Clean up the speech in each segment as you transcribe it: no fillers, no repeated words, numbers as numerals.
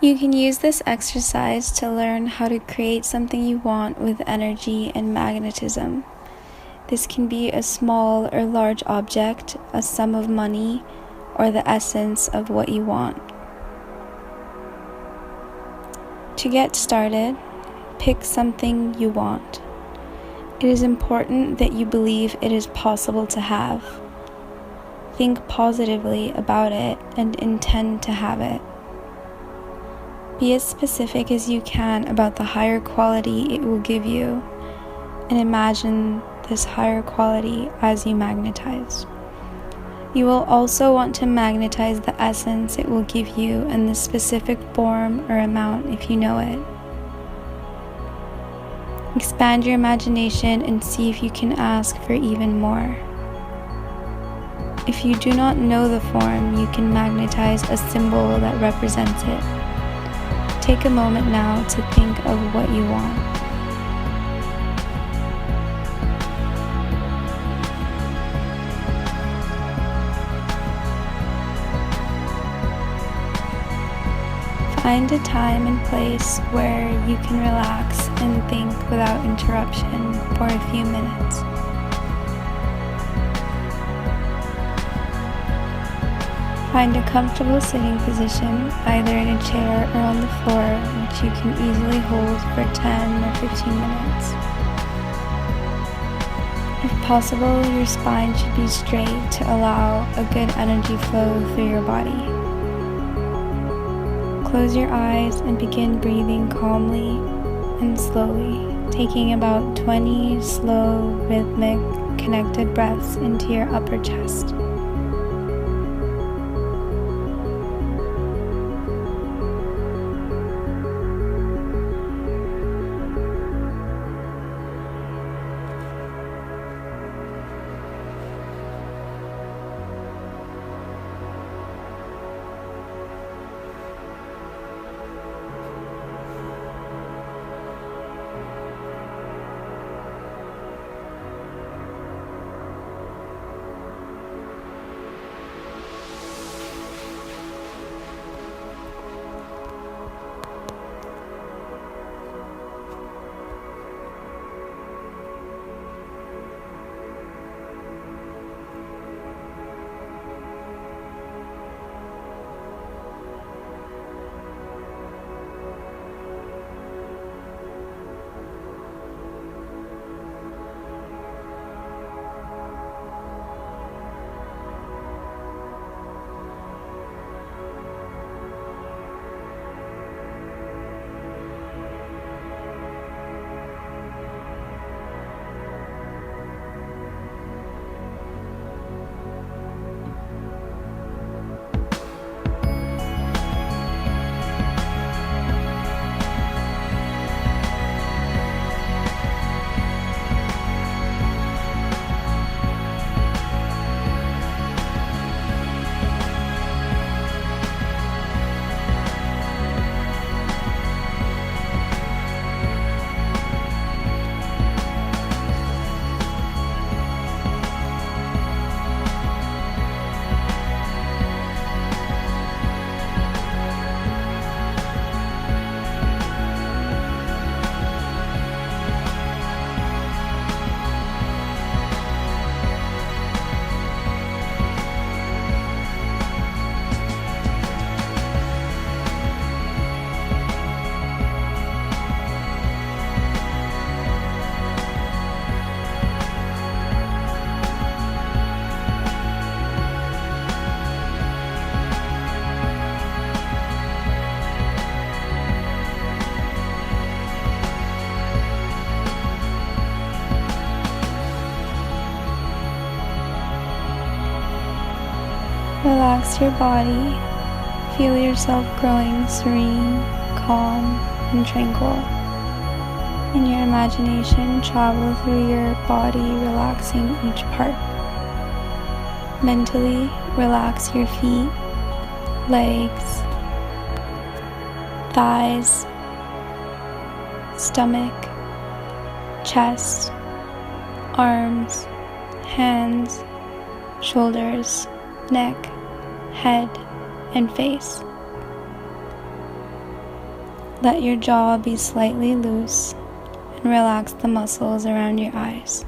You can use this exercise to learn how to create something you want with energy and magnetism. This can be a small or large object, a sum of money, or the essence of what you want. To get started, pick something you want. It is important that you believe it is possible to have. Think positively about it and intend to have it. Be as specific as you can about the higher quality it will give you, and imagine this higher quality as you magnetize. You will also want to magnetize the essence it will give you in the specific form or amount if you know it. Expand your imagination and see if you can ask for even more. If you do not know the form, you can magnetize a symbol that represents it. Take a moment now to think of what you want. Find a time and place where you can relax and think without interruption for a few minutes. Find a comfortable sitting position, either in a chair or on the floor, which you can easily hold for 10 or 15 minutes. If possible, your spine should be straight to allow a good energy flow through your body. Close your eyes and begin breathing calmly and slowly, taking about 20 slow, rhythmic, connected breaths into your upper chest. Relax your body. Feel yourself growing serene, calm, and tranquil. In your imagination, travel through your body, relaxing each part. Mentally, relax your feet, legs, thighs, stomach, chest, arms, hands, shoulders, neck, head, and face. Let your jaw be slightly loose and relax the muscles around your eyes.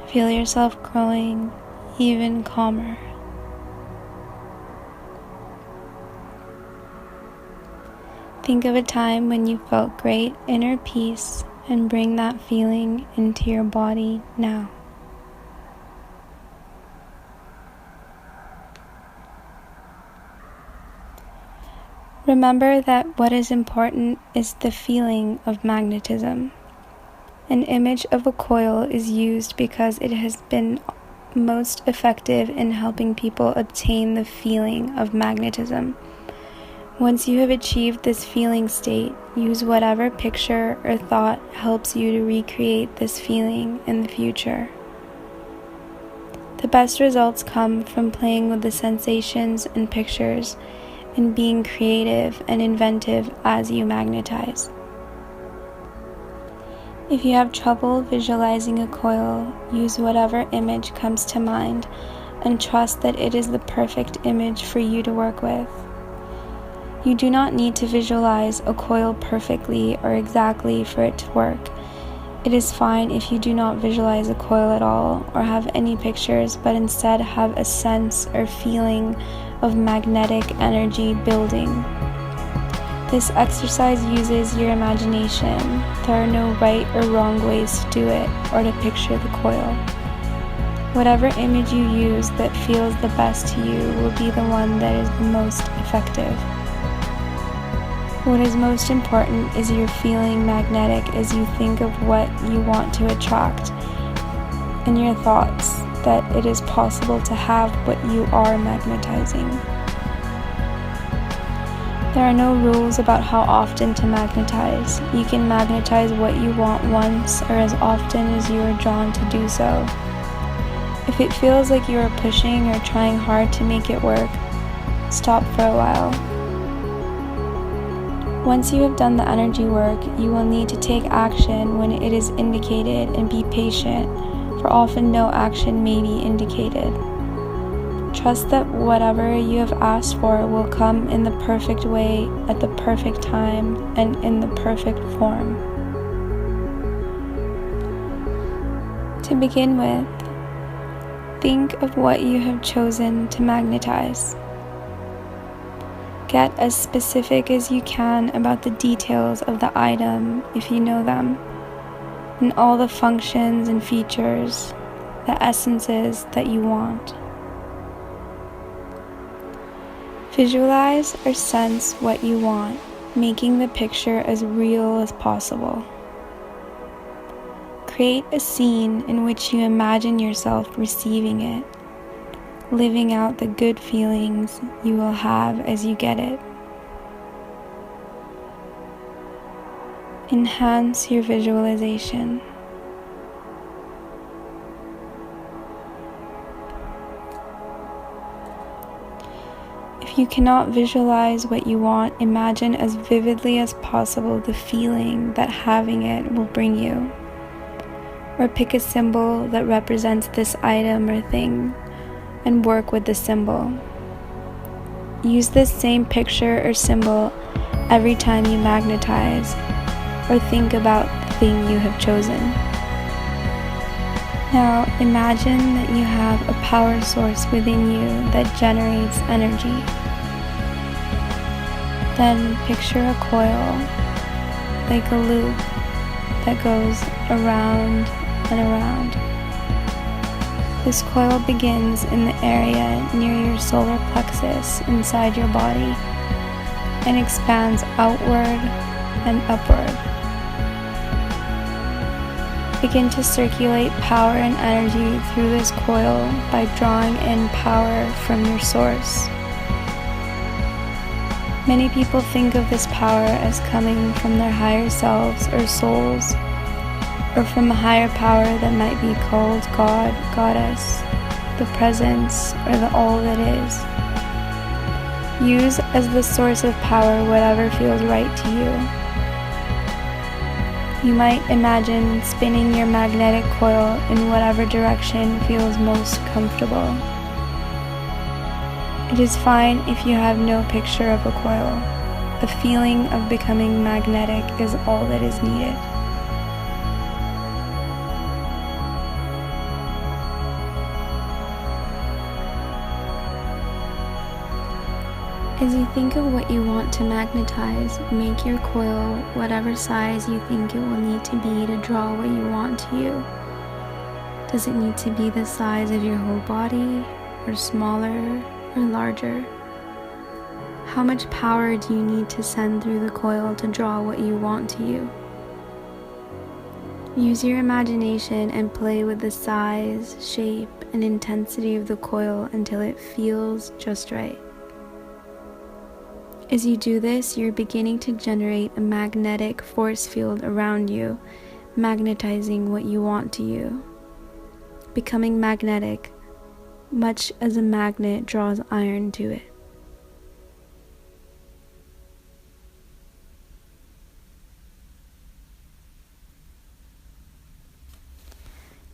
Feel yourself growing even calmer. Think of a time when you felt great inner peace and bring that feeling into your body now. Remember that what is important is the feeling of magnetism. An image of a coil is used because it has been most effective in helping people obtain the feeling of magnetism. Once you have achieved this feeling state, use whatever picture or thought helps you to recreate this feeling in the future. The best results come from playing with the sensations and pictures and being creative and inventive as you magnetize. If you have trouble visualizing a coil, use whatever image comes to mind and trust that it is the perfect image for you to work with. You do not need to visualize a coil perfectly or exactly for it to work. It is fine if you do not visualize a coil at all or have any pictures, but instead have a sense or feeling of magnetic energy building. This exercise uses your imagination. There are no right or wrong ways to do it or to picture the coil. Whatever image you use that feels the best to you will be the one that is the most effective. What is most important is you're feeling magnetic as you think of what you want to attract, and your thoughts that it is possible to have what you are magnetizing. There are no rules about how often to magnetize. You can magnetize what you want once or as often as you are drawn to do so. If it feels like you are pushing or trying hard to make it work, stop for a while. Once you have done the energy work, you will need to take action when it is indicated and be patient, for often no action may be indicated. Trust that whatever you have asked for will come in the perfect way, at the perfect time, and in the perfect form. To begin with, think of what you have chosen to magnetize. Get as specific as you can about the details of the item, if you know them, and all the functions and features, the essences that you want. Visualize or sense what you want, making the picture as real as possible. Create a scene in which you imagine yourself receiving it, living out the good feelings you will have as you get it. Enhance your visualization. If you cannot visualize what you want, imagine as vividly as possible the feeling that having it will bring you. Or pick a symbol that represents this item or thing and work with the symbol. Use this same picture or symbol every time you magnetize or think about the thing you have chosen. Now imagine that you have a power source within you that generates energy. Then picture a coil, like a loop that goes around and around. This coil begins in the area near your solar plexus inside your body and expands outward and upward. Begin to circulate power and energy through this coil by drawing in power from your source. Many people think of this power as coming from their higher selves or souls, or from a higher power that might be called God, Goddess, the Presence, or the All that is. Use as the source of power whatever feels right to you. You might imagine spinning your magnetic coil in whatever direction feels most comfortable. It is fine if you have no picture of a coil. A feeling of becoming magnetic is all that is needed. As you think of what you want to magnetize, make your coil whatever size you think it will need to be to draw what you want to you. Does it need to be the size of your whole body, or smaller, or larger? How much power do you need to send through the coil to draw what you want to you? Use your imagination and play with the size, shape, and intensity of the coil until it feels just right. As you do this, you're beginning to generate a magnetic force field around you, magnetizing what you want to you. Becoming magnetic, much as a magnet draws iron to it.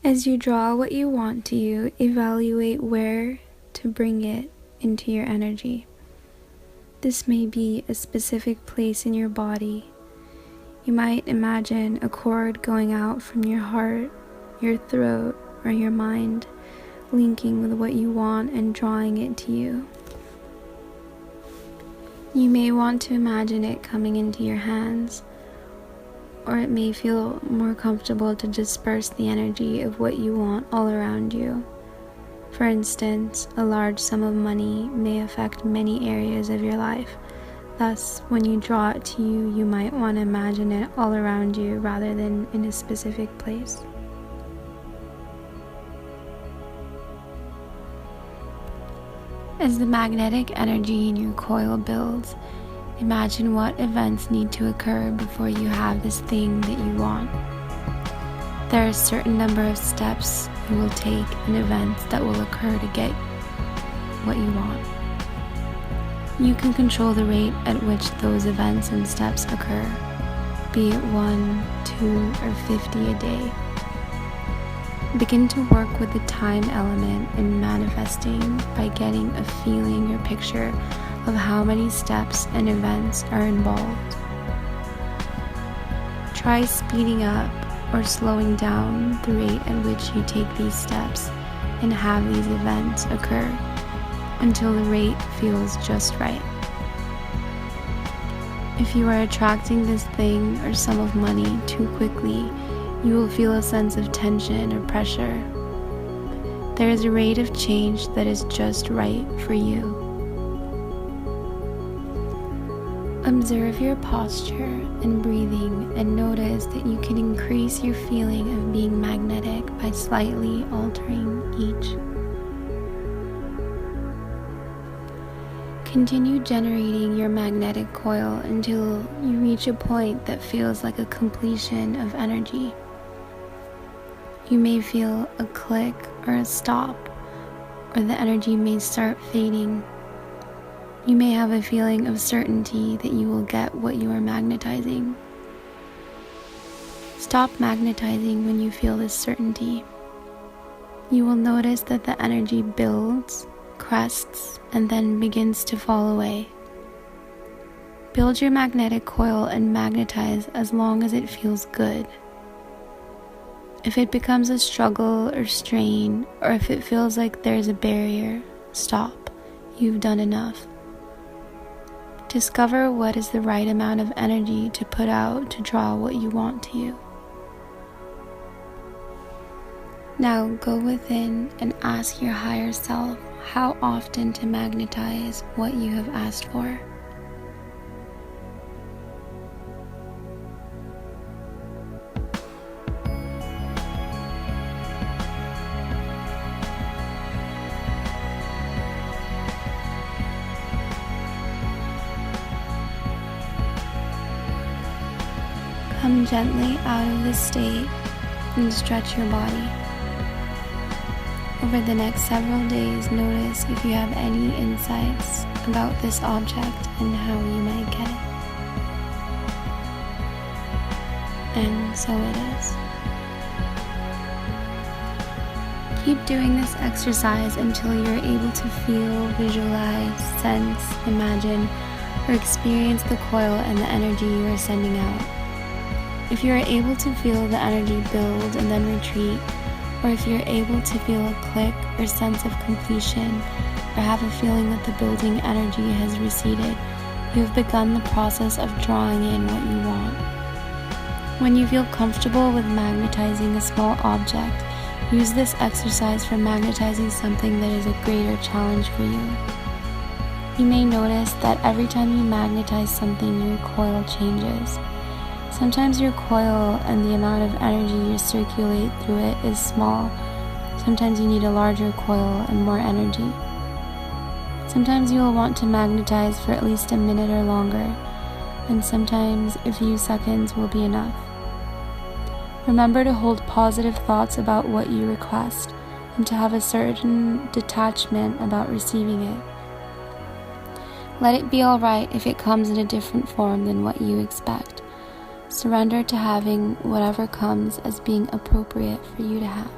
As you draw what you want to you, evaluate where to bring it into your energy. This may be a specific place in your body. You might imagine a cord going out from your heart, your throat, or your mind, linking with what you want and drawing it to you. You may want to imagine it coming into your hands, or it may feel more comfortable to disperse the energy of what you want all around you. For instance, a large sum of money may affect many areas of your life. Thus, when you draw it to you, you might want to imagine it all around you rather than in a specific place. As the magnetic energy in your coil builds, imagine what events need to occur before you have this thing that you want. There are a certain number of steps you will take and events that will occur to get what you want. You can control the rate at which those events and steps occur, be it 1, 2, or 50 a day. Begin to work with the time element in manifesting by getting a feeling or picture of how many steps and events are involved. Try speeding up or slowing down the rate at which you take these steps and have these events occur until the rate feels just right. If you are attracting this thing or sum of money too quickly, you will feel a sense of tension or pressure. There is a rate of change that is just right for you. Observe your posture and breathing and notice that you can increase your feeling of being magnetic by slightly altering each. Continue generating your magnetic coil until you reach a point that feels like a completion of energy. You may feel a click or a stop, or the energy may start fading. You may have a feeling of certainty that you will get what you are magnetizing. Stop magnetizing when you feel this certainty. You will notice that the energy builds, crests, and then begins to fall away. Build your magnetic coil and magnetize as long as it feels good. If it becomes a struggle or strain, or if it feels like there's a barrier, stop. You've done enough. Discover what is the right amount of energy to put out to draw what you want to you. Now go within and ask your higher self how often to magnetize what you have asked for. Come gently out of this state and stretch your body. Over the next several days, notice if you have any insights about this object and how you might get it. And so it is. Keep doing this exercise until you're able to feel, visualize, sense, imagine, or experience the coil and the energy you are sending out. If you are able to feel the energy build and then retreat, or if you're able to feel a click or sense of completion, or have a feeling that the building energy has receded, you have begun the process of drawing in what you want. When you feel comfortable with magnetizing a small object, use this exercise for magnetizing something that is a greater challenge for you. You may notice that every time you magnetize something, your coil changes. Sometimes your coil and the amount of energy you circulate through it is small. Sometimes you need a larger coil and more energy. Sometimes you will want to magnetize for at least a minute or longer, and sometimes a few seconds will be enough. Remember to hold positive thoughts about what you request and to have a certain detachment about receiving it. Let it be alright if it comes in a different form than what you expect. Surrender to having whatever comes as being appropriate for you to have.